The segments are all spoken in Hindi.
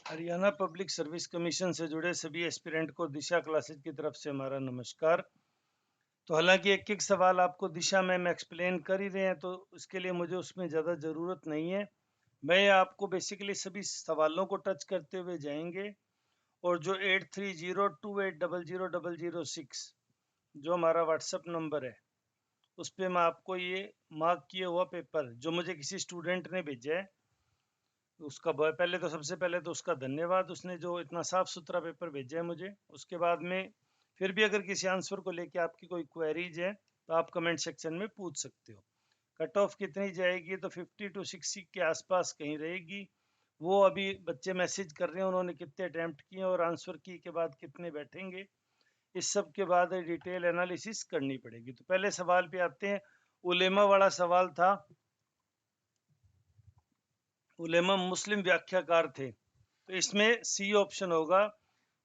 हरियाणा पब्लिक सर्विस कमीशन से जुड़े सभी एस्पिरेंट को दिशा क्लासेज की तरफ से हमारा नमस्कार। तो हालांकि एक एक सवाल आपको दिशा में एक्सप्लेन कर ही रहे हैं, तो उसके लिए मुझे उसमें ज़्यादा ज़रूरत नहीं है। मैं आपको बेसिकली सभी सवालों को टच करते हुए जाएंगे, और जो 8302800006 जो हमारा व्हाट्सएप नंबर है, उस पर मैं आपको ये मार्क किया हुआ पेपर जो मुझे किसी स्टूडेंट ने भेजा है, उसका पहले तो सबसे पहले तो उसका धन्यवाद, उसने जो इतना साफ सुथरा पेपर भेजा है मुझे। उसके बाद में फिर भी अगर किसी आंसर को लेके आपकी कोई क्वेरीज है तो आप कमेंट सेक्शन में पूछ सकते हो। कट ऑफ कितनी जाएगी, तो 50 to 60 के आसपास कहीं रहेगी। वो अभी बच्चे मैसेज कर रहे हैं उन्होंने कितने अटैम्प्ट किए और आंसर की के बाद कितने बैठेंगे, इस सब के बाद डिटेल एनालिसिस करनी पड़ेगी। तो पहले सवाल पे आते हैं। उलेमा वाला सवाल था। उलेमा मुस्लिम व्याख्याकार थे, तो इसमें सी ऑप्शन होगा।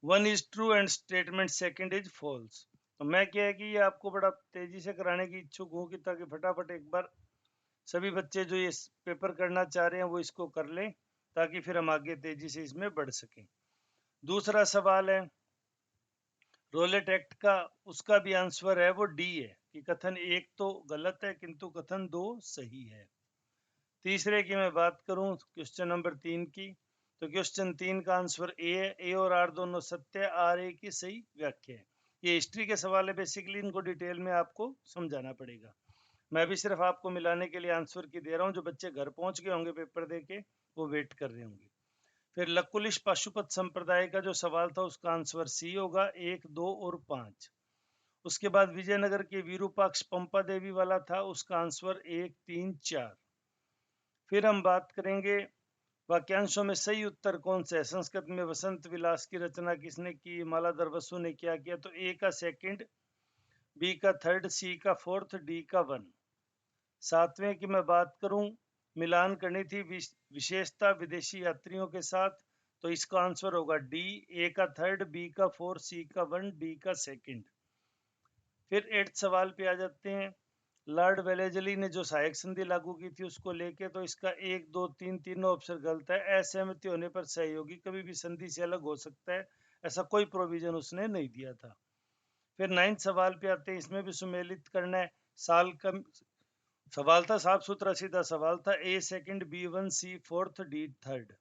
One is true and statement second is false. तो मैं क्या है कि ये आपको बड़ा तेजी से कराने की इच्छुक हूँ कि ताकि फटाफट एक बार सभी बच्चे जो ये पेपर करना चाह रहे हैं वो इसको कर लें, ताकि फिर हम आगे तेजी से इसमें बढ़ सकें। दूसरा सवाल है रोलेट एक्ट का, उसका भी आंसर है वो डी है कि कथन एक तो गलत है किंतु कथन दो सही है। तीसरे की मैं बात करूं क्वेश्चन नंबर 3 की, तो क्वेश्चन 3 का आंसर ए है। ए और आर दोनों सत्य है, आर ए की सही व्याख्या है। ये हिस्ट्री के सवाल है, बेसिकली इनको डिटेल में आपको समझाना पड़ेगा। मैं भी सिर्फ आपको मिलाने के लिए आंसर की दे रहा हूँ। जो बच्चे घर पहुंच गए होंगे पेपर दे के, वो वेट कर रहे होंगे। फिर लकुलिश पाशुपत संप्रदाय का जो सवाल था उसका आंसर सी होगा, 1, 2 और 5। उसके बाद विजयनगर के विरूपाक्ष पंपा देवी वाला था, उसका आंसर 1, 3, 4। फिर हम बात करेंगे वाक्यांशों में सही उत्तर कौन सा है। संस्कृत में वसंत विलास की रचना किसने की, मालाधर वसु ने क्या किया। तो ए का सेकंड, बी का थर्ड, सी का फोर्थ, डी का 1। सातवें की मैं बात करूं, मिलान करनी थी विशेषता विदेशी यात्रियों के साथ, तो इसका आंसर होगा डी। ए का थर्ड, बी का 4, सी का 1, डी का सेकंड। फिर 8 सवाल पे आ जाते हैं। लॉर्ड वेलेजली ने जो सहायक संधि लागू की थी उसको लेके, तो इसका 1, 2, 3 तीनों ऑप्शन गलत है। असहमति होने पर सहयोगी कभी भी संधि से अलग हो सकता है, ऐसा कोई प्रोविजन उसने नहीं दिया था। फिर 9 सवाल पे आते हैं, इसमें भी सुमेलित करना है। साल का सवाल था, साफ सुथरा सीधा सवाल था। ए second, B 1, C fourth, D third.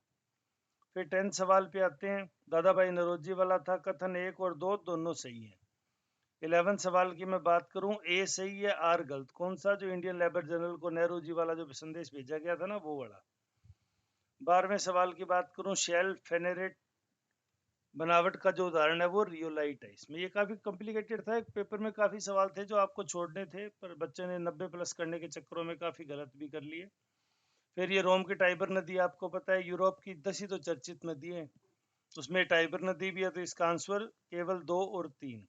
फिर 10 सवाल पे आते हैं। दादा भाई नरोजी वाला था, कथन 1 और 2 दोनों सही है। 11 सवाल की मैं बात करूं, ए सही है, आर गलत। कौन सा, जो इंडियन लेबर जनरल को नेहरू जी वाला जो संदेश भेजा गया था ना, वो वाला। 12वें सवाल की बात करूं, शेल फेनेरेट बनावट का जो उदाहरण है वो रियोलाइट है। इसमें ये काफी कॉम्प्लिकेटेड था, एक पेपर में काफी सवाल थे जो आपको छोड़ने थे, पर बच्चे ने 90 प्लस करने के चक्करों में काफी गलत भी कर लिए। फिर ये रोम की टाइबर नदी, आपको पता है यूरोप की 10 ही तो चर्चित नदी है, उसमें टाइबर नदी भी है, तो इसका आंसर केवल 2 और 3।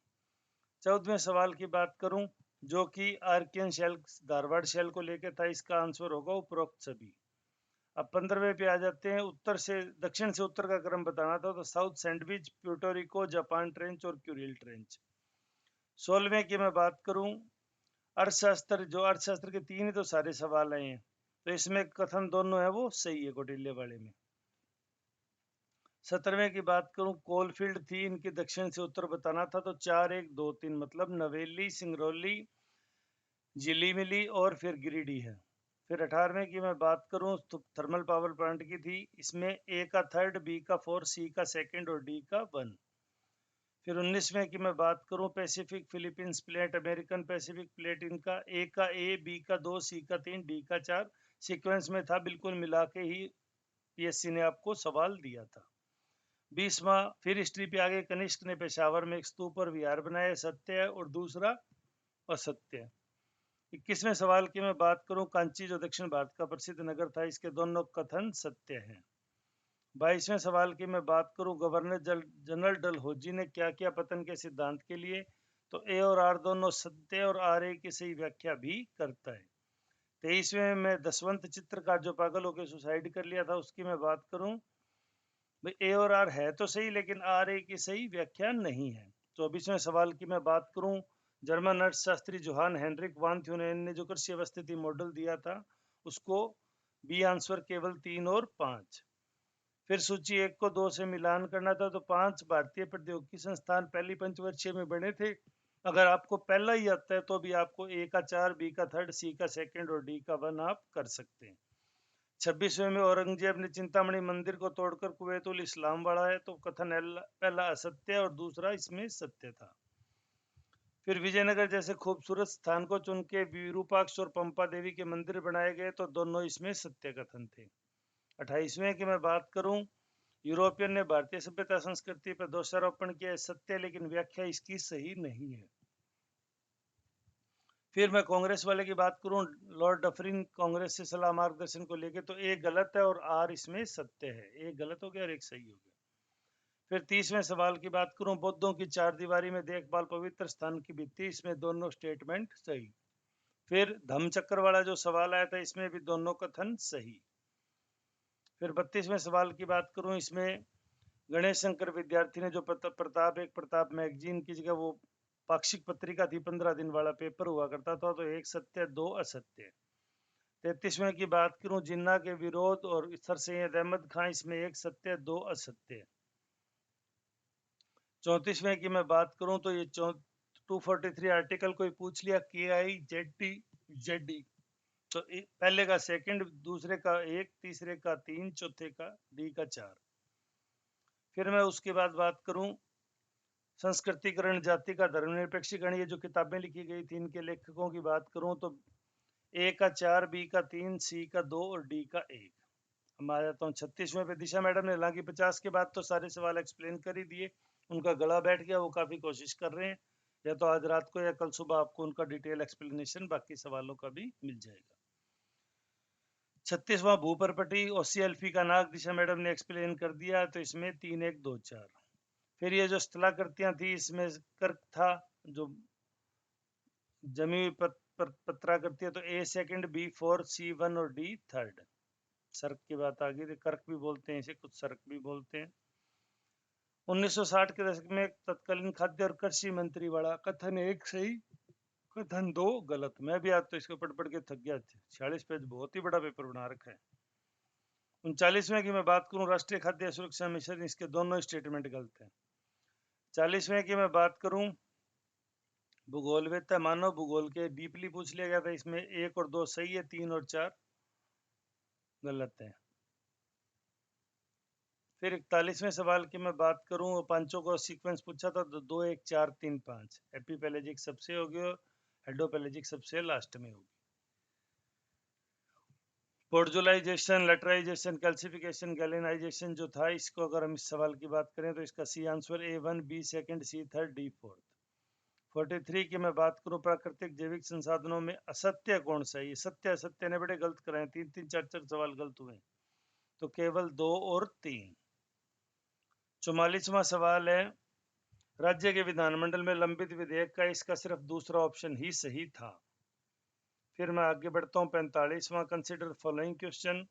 14वें सवाल की बात करूं, जो कि आर्कियन शेल धारवाड़ शेल को लेकर था, इसका आंसर होगा उपरोक्त सभी। अब 15वें पे आ जाते हैं। उत्तर से दक्षिण से उत्तर का क्रम बताना था, तो south sandwich, Puerto Rico, Japan trench और क्यूरिल ट्रेंच। 16वें की मैं बात करूं, अर्थशास्त्र, जो अर्थशास्त्र के 3 ही तो सारे सवाल आए हैं, तो इसमें कथन दोनों है वो सही है कौटिल्य वाले में। 17वें की बात करूं, कोलफील्ड थी, इनके दक्षिण से उत्तर बताना था, तो 4, 1, 2, 3 मतलब नवेली, सिंगरौली, झिलीमिली और फिर गिरिडीह है। फिर 18वें की मैं बात करूं, तो थर्मल पावर प्लांट की थी, इसमें ए का थर्ड, बी का 4, सी का सेकंड और डी का 1। फिर 19वें की मैं बात करूं, Pacific Philippines plate, American Pacific plate, इनका ए का ए, बी का 2, सी का 3, डी का 4 सीक्वेंस में था, बिल्कुल मिला के ही पीएससी ने आपको सवाल दिया था। 20वां, फिर हिस्ट्री पे आगे, कनिष्क ने पेशावर में एक स्तूप और विहार बनाया, सत्य है, और दूसरा असत्य है। 21वें सवाल की मैं बात करूं, कांची जो दक्षिण भारत का प्रसिद्ध नगर था, इसके दोनों कथन सत्य हैं। 22वें सवाल की मैं बात करूं, गवर्नर जनरल डलहौजी ने क्या किया पतन के सिद्धांत के लिए, तो ए और आर दोनों सत्य और आर ए की सही व्याख्या भी करता है। 23वें में दसवंत चित्रकार जो पागल होकर सुसाइड कर लिया था, उसकी मैं बात करूं, भाई ए और आर है तो सही, लेकिन आर ए की सही व्याख्या नहीं है। 24वें सवाल की मैं बात करूं, जर्मन अर्थशास्त्री जोहान हेनरिक वान थ्यूनेन ने जो कृषि अवस्थिति मॉडल दिया था, उसको बी आंसर केवल 3 और 5। फिर सूची 1 को 2 से मिलान करना था, तो 5 भारतीय प्रौद्योगिकी संस्थान पहली पंचवर्षीय में बने थे। अगर आपको पहला ही आता है तो भी आपको ए का 4, बी का 3, सी का 2 और डी का 1 आप कर सकते हैं। 26वें में औरंगजेब ने चिंतामणि मंदिर को तोड़कर कुवैतुल इस्लाम बढ़ाया, तो कथन पहला असत्य और दूसरा इसमें सत्य था। फिर विजयनगर जैसे खूबसूरत स्थान को चुन के विरूपाक्ष और पंपा देवी के मंदिर बनाए गए, तो दोनों इसमें सत्य कथन थे। 28वें की मैं बात करूं, यूरोपियन ने भारतीय सभ्यता संस्कृति पर दोषारोपण किया, सत्य, लेकिन व्याख्या इसकी सही नहीं है। फिर मैं कांग्रेस वाले की बात करूं, लॉर्ड डफरिन कांग्रेस से सलाह मार्गदर्शन को लेके, तो एक गलत है और आर इसमें सत्य है। एक गलत हो गया और एक सही हो गया। फिर 30वें सवाल की बात करूं, बौद्धों की चार दीवारी में देखभाल पवित्र स्थान की भित्ति, इसमें दोनों स्टेटमेंट सही। फिर धम्मचक्र वाला जो सवाल आया था, इसमें भी दोनों कथन सही। फिर 32वें सवाल की बात करूं, इसमें गणेश शंकर विद्यार्थी ने जो प्रताप मैगजीन की जगह वो पाक्षिक पत्रिका थी, 15 दिन वाला पेपर हुआ करता था, तो एक सत्य 2 असत्य। 33वें की बात करूं, जिन्ना के विरोध और सर सैयद अहमद खां, इसमें एक सत्य 2 असत्य। 34वें की मैं बात करूं, तो ये 243 आर्टिकल कोई पूछ लिया KIZT तो पहले का सेकंड, दूसरे का 1, तीसरे का 3, चौथे का डी का 4। फिर मैं उसके बाद बात करूं, संस्कृतिकरण, जाति का धर्मनिरपेक्षीकरण, ये जो किताबें लिखी गई थी इनके लेखकों की बात करूं, तो ए का 4, बी का 3, सी का 2 और डी का 1। हम आ जाता हूँ 36वें पे। दिशा मैडम ने, हालांकि 50 के बाद तो सारे सवाल एक्सप्लेन कर ही दिए, उनका गला बैठ गया, वो काफी कोशिश कर रहे हैं, या तो आज रात को या कल सुबह आपको उनका डिटेल एक्सप्लेनेशन बाकी सवालों का भी मिल जाएगा। 36वां भूपरपटी OCLP का नाग, दिशा मैडम ने एक्सप्लेन कर दिया, तो इसमें 3, 1, 2, 4। फिर ये जो स्थलाकृतियां थी, इसमें कर्क था, जो जमी हुई पत्राकृतियां, तो ए सेकंड, बी 4, सी 1 और डी 3। सर्क की बात आ गई, कर्क भी बोलते हैं इसे, कुछ सर्क भी बोलते हैं। 1960 के दशक में तत्कालीन खाद्य और कृषि मंत्री वाला कथन 1 सही, कथन 2 गलत। मैं भी आज तो इसको पढ़ पढ़ के थक गया, 46 पेज बहुत ही बड़ा पेपर बना रखा है। 39वें की मैं बात करूं, राष्ट्रीय खाद्य सुरक्षा मिशन, इसके दोनों स्टेटमेंट गलत हैं। 40वें की मैं बात करूं, भूगोलवेत्ता मानव भूगोल के डीपली पूछ लिया गया था, इसमें 1 और 2 सही है, 3 और 4 गलत है। फिर 41वें सवाल की मैं बात करूं, पांचों को सीक्वेंस पूछा था, तो 2, 1, 4, 3, 5। एपीपेलेजिक सबसे होगी और हेडोपेलेजिक सबसे लास्ट में होगी। पोर्जुलाइजेशन, लेटराइजेशन, कैल्सिफिकेशन, गैलिनाइजेशन जो था, इसको अगर हम इस सवाल की बात करें, तो इसका C answer A1, B second, C third, D fourth. 43 की मैं बात करूं, प्राकृतिक जैविक संसाधनों में असत्य कौन सा है? ये सत्य असत्य ने बड़े गलत कराए, 3, 3, 4, 4 सवाल गलत हुए, तो केवल 2 और 3। 44वां सवाल है, राज्य के विधानमंडल में लंबित विधेयक का, इसका सिर्फ दूसरा ऑप्शन ही सही था। फिर मैं आगे बढ़ता हूँ, 45वां, कंसिडर फॉलोइंग क्वेश्चन,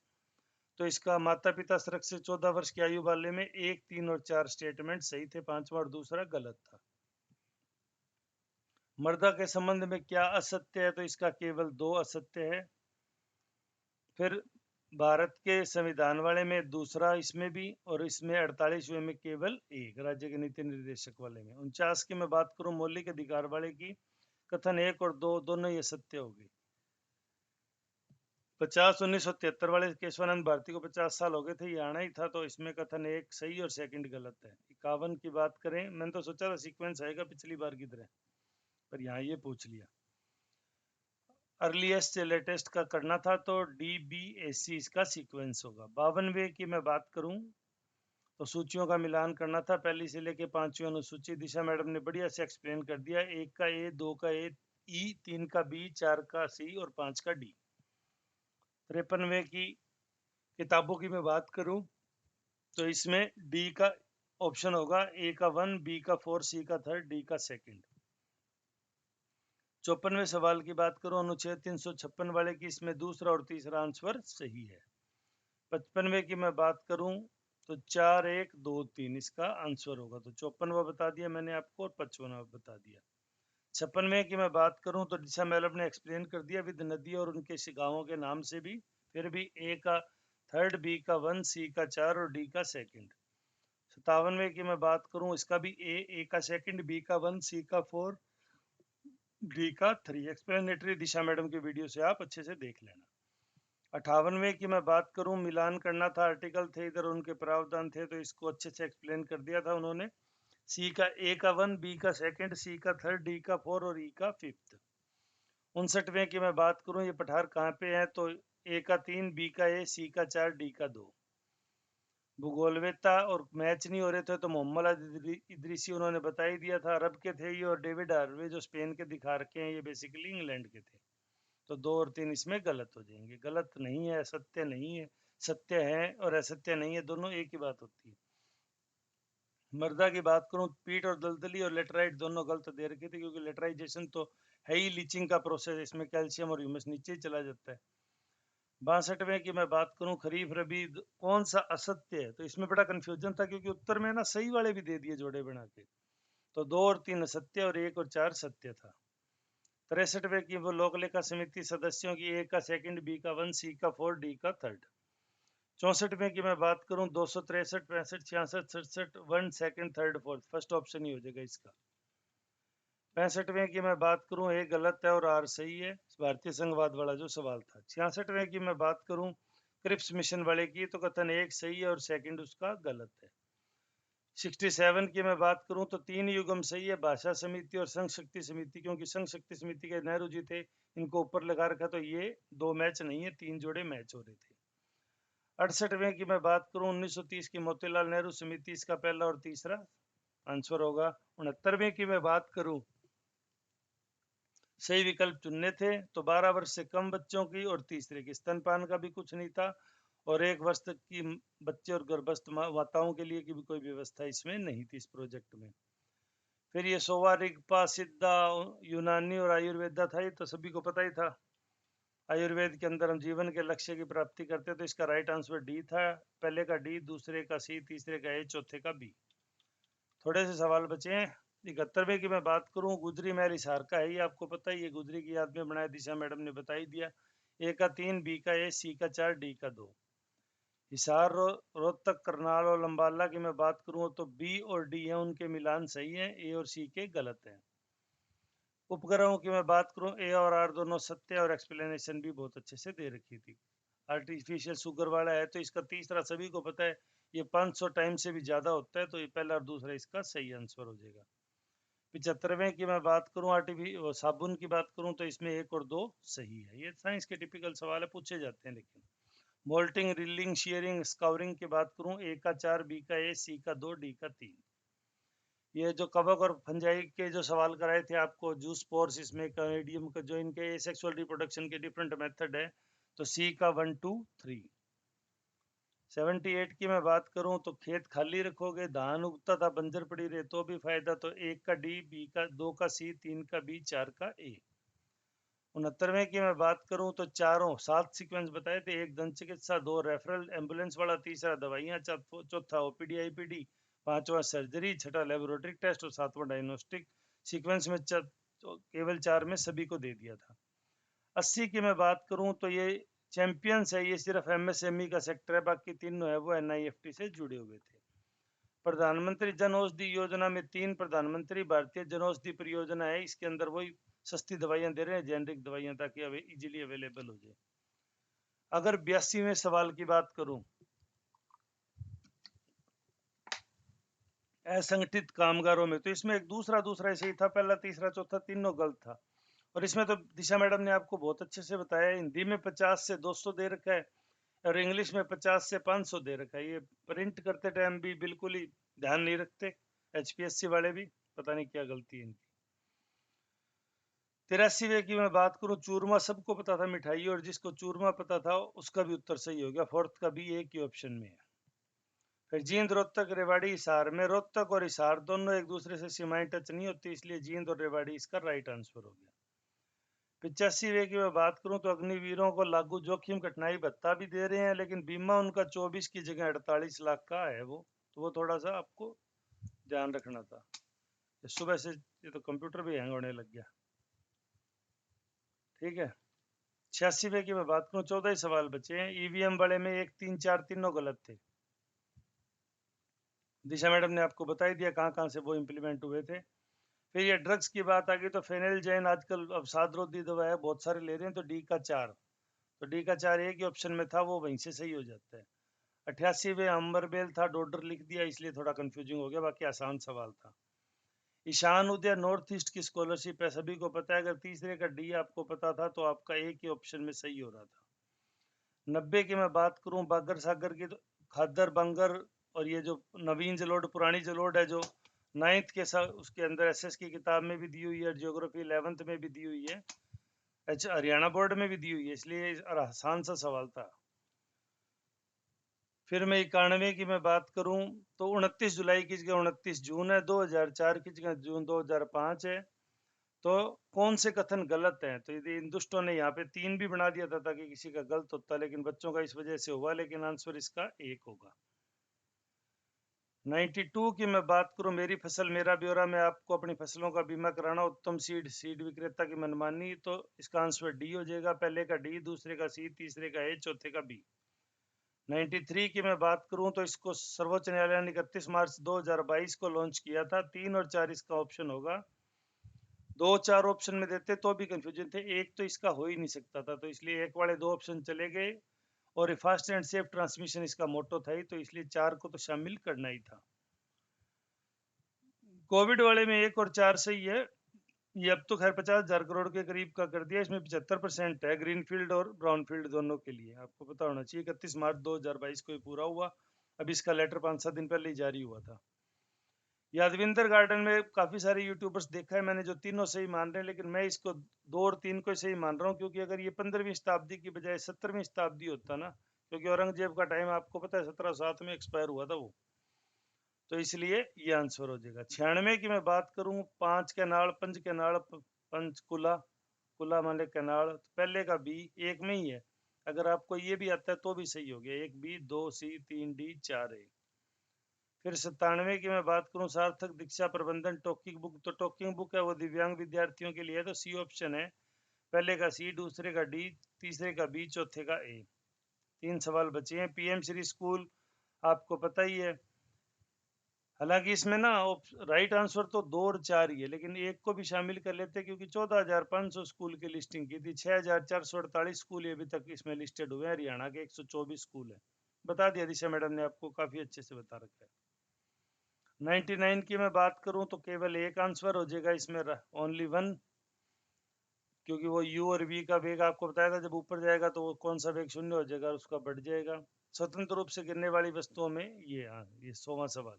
तो इसका माता पिता सड़क से 14 वर्ष की आयु वाले में 1, 3 और 4 स्टेटमेंट सही थे, 5वां और दूसरा गलत था। मर्दा के संबंध में क्या असत्य है? तो इसका केवल 2 असत्य है। फिर भारत के संविधान वाले में दूसरा, इसमें भी, और इसमें 48वें में केवल 1, राज्य के नीति निर्देशक वाले में। 49 की मैं बात करूं, मौलिक अधिकार वाले की, कथन 1 और 2 दोनों ये सत्य होगी। 50 1973 वाले केशवानंद भारती को 50 साल हो गए थे, ये आना ही था, तो इसमें कथन 1 सही और सेकंड गलत है। 51 की बात करें, मैंने तो सोचा था सीक्वेंस आएगा पिछली बार की तरह, पर यहाँ ये पूछ लिया। अर्लीस्ट से लेटेस्ट का करना था, तो DBAC इसका सीक्वेंस होगा। 52वें की मैं बात करूं, तो सूचियों का मिलान करना था, पहली से लेके 5वीं अनुसूची, दिशा मैडम ने बढ़िया से एक्सप्लेन कर दिया। 1 का A, 2 का E, 3 का B, 4 का C और 5 का D। 53वें की किताबों की मैं बात करूं, तो इसमें डी का ऑप्शन होगा, ए का 1, बी का 4, सी का 3, डी का 2। 54वें सवाल की बात करूं, अनुच्छेद 356 वाले की, इसमें दूसरा और तीसरा आंसर सही है। 55वें की मैं बात करूं, तो 4, 1, 2, 3 इसका आंसर होगा, तो 54वां बता दिया मैंने आपको और 55वां बता दिया। 56वें की मैं बात करूं, तो दिशा मैडम ने एक्सप्लेन कर दिया विद नदी और उनके गांवों के नाम से भी। फिर भी ए का थर्ड बी का 1, सी का 4 और डी का सेकंड। 57वें की मैं बात करूं, इसका भी ए का सेकंड, बी का 1, सी का 4, डी का 3। एक्सप्लेनेटरी दिशा मैडम की वीडियो से आप अच्छे से देख लेना। 58वें की मैं बात करूं, मिलान करना था, आर्टिकल थे इधर, उनके प्रावधान थे, तो इसको अच्छे से एक्सप्लेन कर दिया था उन्होंने। सी का ए का 1, बी का सेकंड, सी का 3, डी का 4 और ई का 5। 59वें की मैं बात करूं, ये पठार कहाँ पे है, तो ए का 3, बी का ए, सी का 4, डी का 2। भूगोलवेत्ता और मैच नहीं हो रहे थे तो मोहम्मद इदरीसी उन्होंने बता ही दिया था, अरब के थे ये, और डेविड हार्वे जो स्पेन के दिखा रखे हैं ये बेसिकली इंग्लैंड के थे। तो 2 और 3 इसमें गलत हो जाएंगे। गलत नहीं है, सत्य नहीं है, सत्य है और असत्य नहीं है, दोनों एक ही बात होती है। मर्दा की बात करूं, पीट और दलदली और लेटराइट दोनों गलत दे रखे थे, क्योंकि लेटराइजेशन तो है ही लीचिंग का प्रोसेस, इसमें कैल्शियम और ह्यूमस नीचे ही चला जाता है। 62वें की मैं बात करूं, खरीफ रबी कौन सा असत्य है, तो इसमें बड़ा कंफ्यूजन था, क्योंकि उत्तर में ना सही वाले भी दे दिए जोड़े बना के, तो 2 और 3 असत्य और 1 और 4 सत्य था। 63वें की वो लोक लेखा समिति सदस्यों की, ए का सेकंड, बी का 1, सी का 4, डी का 3। 64वें की मैं बात करूं, 263, 65, 66, 67, 1 सेकंड, 3, 4, फर्स्ट ऑप्शन ही हो जाएगा इसका। 65वें की मैं बात करूं, ए गलत है और आर सही है, भारतीय संघवाद वाला जो सवाल था। 66वें की मैं बात करूं, क्रिप्स मिशन वाले की, तो कथन 1 सही है और सेकंड उसका गलत है। 67 की मैं बात करूं तो 3 युगम सही है, भाषा समिति और संघ शक्ति समिति, क्योंकि संघ शक्ति समिति के नेहरू जी थे, इनको ऊपर लगा रखा, तो ये 2 मैच नहीं है, 3 जोड़े मैच हो रहे थे। 68वें की मैं बात करूं, 1930 की मोतीलाल नेहरू समिति, इसका पहला और तीसरा आंसर होगा। 69वें की मैं बात करूं, सही विकल्प चुनने थे तो 12 वर्ष से कम बच्चों की, और तीसरे की स्तनपान का भी कुछ नहीं था, और 1 वर्ष तक की बच्चे और गर्भस्थ माताओं के लिए की भी कोई व्यवस्था इसमें नहीं थी इस प्रोजेक्ट में। फिर ये सोवा, रिगपा, सिद्धा, यूनानी और आयुर्वेदा था, ये तो सभी को पता ही था। आयुर्वेद के अंदर हम जीवन के लक्ष्य की प्राप्ति करते, तो इसका राइट आंसर डी था। पहले का डी, दूसरे का सी, तीसरे का ए, चौथे का बी। थोड़े से सवाल बचे हैं। 71वें की मैं बात करूं, गुजरी महल हिसार का है, ये आपको पता ही है, गुजरी की याद में बनाया, दिशा मैडम ने बता ही दिया। ए का 3, बी का ए, सी का 4, डी का 2। हिसार, रोहतक, करनाल और लंबाला की मैं बात करूं तो बी और डी है उनके मिलान सही है, ए और सी के गलत है। उपग्रहों की मैं बात करूं, ए और आर दोनों सत्य, और एक्सप्लेनेशन भी बहुत अच्छे से दे रखी थी। आर्टिफिशियल शुगर वाला है, तो इसका तीसरा सभी को पता है, ये 500 टाइम से भी ज्यादा होता है, तो ये पहला और दूसरा इसका सही आंसर हो जाएगा। 75वें की मैं बात करूं, साबुन की बात करूं तो इसमें 1 और 2 सही है। ये साइंस के टिपिकल सवाल है, पूछे जाते हैं। लेकिन मोल्टिंग, रिलिंग, शेयरिंग, स्काउरिंग की बात करूं, ए का 4, बी का ए, सी का 2, डी का 3। ये जो कवक और फंजाई के जो सवाल कराए थे आपको, जूस पोर्स, इसमें कैनेडियम का, जो इनके सेक्सुअल रिप्रोडक्शन के डिफरेंट मेथड है, तो सी का 1, 2, 3। 78 की मैं बात करूं तो खेत खाली रखोगे, धान उगता था, बंजर पड़ी रहे तो भी फायदा, तो 1 का डी, बी का 2 का सी, 3 का बी, 4 का ए। 69वें की मैं बात करूं तो चारों 7 सीक्वेंस बताए थे, 1 दंत चिकित्सा, 2 रेफरल एम्बुलेंस वाला, तीसरा दवाइयां, चौथा ओपीडी आईपीडी, 5वां सर्जरी, 6ठा लेबोरेटरी टेस्ट और 7वां डायग्नोस्टिक। सीक्वेंस में केवल 4 में सभी को दे दिया था। 80 की मैं बात करूं तो ये चैंपियंस है, ये सिर्फ एमएसएमई का सेक्टर है, बाकी तीनों है वो एनआईएफटी से जुड़े हुए थे। प्रधानमंत्री जन औषधि योजना में 3 प्रधानमंत्री भारतीय जन औषधि परियोजना है, इसके अंदर वही सस्ती दवाइयां दे रहे हैं, जेनरिक दवाइयां, ताकि इजीली अवेलेबल हो जाए। अगर 82वें सवाल की बात करूं, असंगठित कामगारों में, तो इसमें एक दूसरा दूसरा ऐसे ही था, पहला, तीसरा, चौथा तीनों गलत था। और इसमें तो दिशा मैडम ने आपको बहुत अच्छे से बताया, हिंदी में 50 से 200 दे रखा है, और इंग्लिश में 50 से 500 दे रखा है। ये प्रिंट करते टाइम भी बिल्कुल ही ध्यान नहीं रखते, एचपीएससी वाले भी, पता नहीं क्या गलती है इनकी। 83वें की मैं बात करूं, चूरमा सबको पता था मिठाई, और जिसको चूरमा पता था उसका भी उत्तर सही हो गया, फोर्थ का भी एक ही ऑप्शन में है। फिर जींद, रोहतक, रेवाड़ी, हिसार में रोहतक और हिसार दोनों एक दूसरे से सीमाएं टच नहीं होती, इसलिए जींद और रेवाड़ी इसका राइट आंसर हो गया। 85वें की मैं बात करूं तो अग्निवीरों को लागू जोखिम कठिनाई भत्ता भी दे रहे हैं, लेकिन बीमा उनका 24 की जगह 48 लाख का है वो, तो वो थोड़ा सा आपको ध्यान रखना था। सुबह से ये तो कंप्यूटर भी हैंग होने लग गया। ठीक है, 86वें की मैं बात करूं, 14 ही सवाल बचे हैं। ईवीएम वाले में 1, 3, 4 तीनों गलत थे। दिशा मैडम ने आपको बता ही दिया कहाँ कहाँ से वो इम्प्लीमेंट हुए थे। फिर ये ड्रग्स की बात आ गई तो फेनिल जैन आजकल अब सादरोधी दवा है, बहुत सारे ले रहे हैं, तो डी का 4, तो डी का 4 एक ही ऑप्शन में था, वो वहीं से सही हो जाता है। 88वें अंबरबेल था, डोडर लिख दिया इसलिए थोड़ा कंफ्यूजिंग हो गया, बाकी आसान सवाल था। ईशान उदय नॉर्थ ईस्ट की स्कॉलरशिप है, सभी को पता है। अगर तीसरे का डी आपको पता था तो आपका एक ही ऑप्शन में सही हो रहा था। 90 की मैं बात करूं, बागर सागर की, तो खादर बंगर और ये जो नवीन जलोढ़ पुरानी जलोढ़ है, जो 9th के साथ उसके अंदर एसएस की किताब में भी दी हुई है, ज्योग्राफी 11th में भी दी हुई है, अच्छा हरियाणा बोर्ड में भी दी हुई है, इसलिए आसान सा सवाल था। फिर मैं 91 की मैं बात करूं तो 29 जुलाई की जगह 29 जून है, 2004 की जगह जून 2005 है। तो कौन से कथन गलत हैं? तो यदि इन दुष्टों ने यहाँ पे 3 भी बना दिया था ताकि किसी का गलत होता, लेकिन बच्चों का इस वजह से हुआ, लेकिन आंसर इसका 1 होगा। 92 की मैं बात करूं, मेरी फसल मेरा ब्यौरा में आपको अपनी फसलों का बीमा कराना, उत्तम सीड विक्रेता की मनमानी, तो इसका आंसर डी हो जाएगा। पहले का डी, दूसरे का सी, तीसरे का ए, चौथे का बी। 93 की मैं बात करूं तो इसको सर्वोच्च न्यायालय ने 31 मार्च 2022 को लॉन्च किया था। 3 और 4 इसका ऑप्शन होगा। 2, 4 ऑप्शन में देते तो भी कंफ्यूजन थे, एक तो इसका हो ही नहीं सकता था, तो इसलिए एक वाले 2 ऑप्शन चले गए, और फास्ट एंड सेफ ट्रांसमिशन इसका मोटो था ही, तो इसलिए 4 को तो शामिल करना ही था। कोविड वाले में 1 और 4 सही है। ये अब तो खैर 50,000 करोड़ के करीब का कर दिया, इसमें 75% है ग्रीनफील्ड और ब्राउनफील्ड दोनों के लिए, आपको पता होना चाहिए। 31 मार्च 2022 को ही पूरा हुआ, अब इसका लेटर 5-7 दिन पहले ही जारी हुआ था। यादविंदर गार्डन में काफी सारे यूट्यूबर्स देखा है मैंने जो तीनों सही मान रहे हैं, लेकिन मैं इसको 2 और 3 को सही मान रहा हूँ, क्योंकि अगर ये 15वीं शताब्दी की बजाय 17वीं शताब्दी होता ना, क्योंकि औरंगजेब का टाइम आपको पता है 1707 में एक्सपायर हुआ था वो, तो इसलिए ये आंसर हो जाएगा। 96 की मैं बात करूं, 5 कैनाल, पंच कैनाल, पंचकुला, कुला माने कैनाल, तो पहले का बी एक में ही है। अगर आपको ये भी आता है तो भी सही हो गया, 1 बी, 2 सी, 3 डी, 4 ए। फिर 97 की मैं बात करूं, सार्थक दीक्षा प्रबंधन टॉकिंग बुक, तो टॉकिंग बुक है वो दिव्यांग विद्यार्थियों के लिए है, तो सी ऑप्शन है। पहले का सी, दूसरे का डी, तीसरे का बी, चौथे का ए। 3 सवाल बचे हैं। पीएम श्री स्कूल आपको पता ही है, हालांकि इसमें ना राइट आंसर तो 2 और 4 ही है, लेकिन एक को भी शामिल कर लेते हैं, क्योंकि 14,500 स्कूल की लिस्टिंग की थी, 6,448 स्कूल अभी तक इसमें लिस्टेड हुए हैं, हरियाणा के 124 स्कूल है। बता दिया दिशा मैडम ने आपको, काफी अच्छे से बता रखा है। 99 की मैं बात करूं तो केवल एक आंसर हो जाएगा इसमें, ओनली वन, क्योंकि वो यू और वी का वेग आपको बताया था, जब ऊपर जाएगा तो वो कौन सा वेग शून्य हो जाएगा, उसका बढ़ जाएगा। स्वतंत्र रूप से गिरने वाली वस्तुओं में ये, हाँ, ये 100वां सवाल,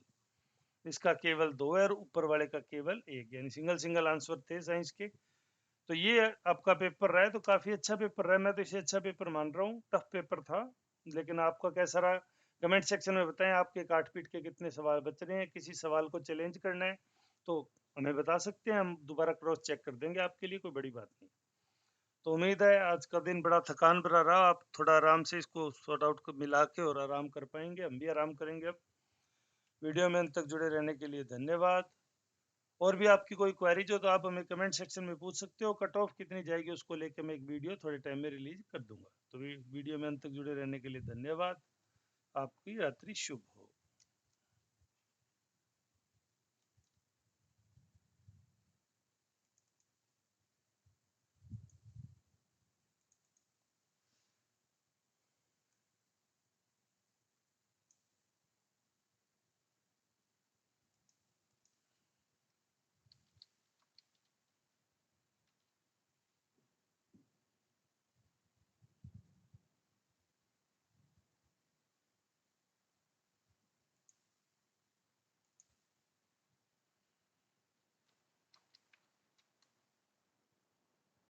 इसका केवल 2 है और ऊपर वाले का केवल 1, यानी सिंगल सिंगल आंसर थे साइंस के। तो ये आपका पेपर रहा है, तो काफी अच्छा पेपर रहा है, मैं तो इसे अच्छा पेपर मान रहा हूँ। टफ पेपर था, लेकिन आपका कैसा रहा कमेंट सेक्शन में बताएं। आपके काट पीट के कितने सवाल बच रहे हैं, किसी सवाल को चैलेंज करना है तो हमें बता सकते हैं, हम दोबारा क्रॉस चेक कर देंगे आपके लिए, कोई बड़ी बात नहीं। तो उम्मीद है आज का दिन बड़ा थकान भरा रहा, आप थोड़ा आराम से इसको सॉर्ट आउट मिला के और आराम कर पाएंगे, हम भी आराम करेंगे। अब वीडियो में अंत तक जुड़े रहने के लिए धन्यवाद। और भी आपकी कोई क्वेरीज हो तो आप हमें कमेंट सेक्शन में पूछ सकते हो। कट ऑफ कितनी जाएगी उसको लेकर मैं एक वीडियो थोड़े टाइम में रिलीज कर दूंगा। तो वीडियो में अंत तक जुड़े रहने के लिए धन्यवाद। आपकी रात्रि शुभ हो।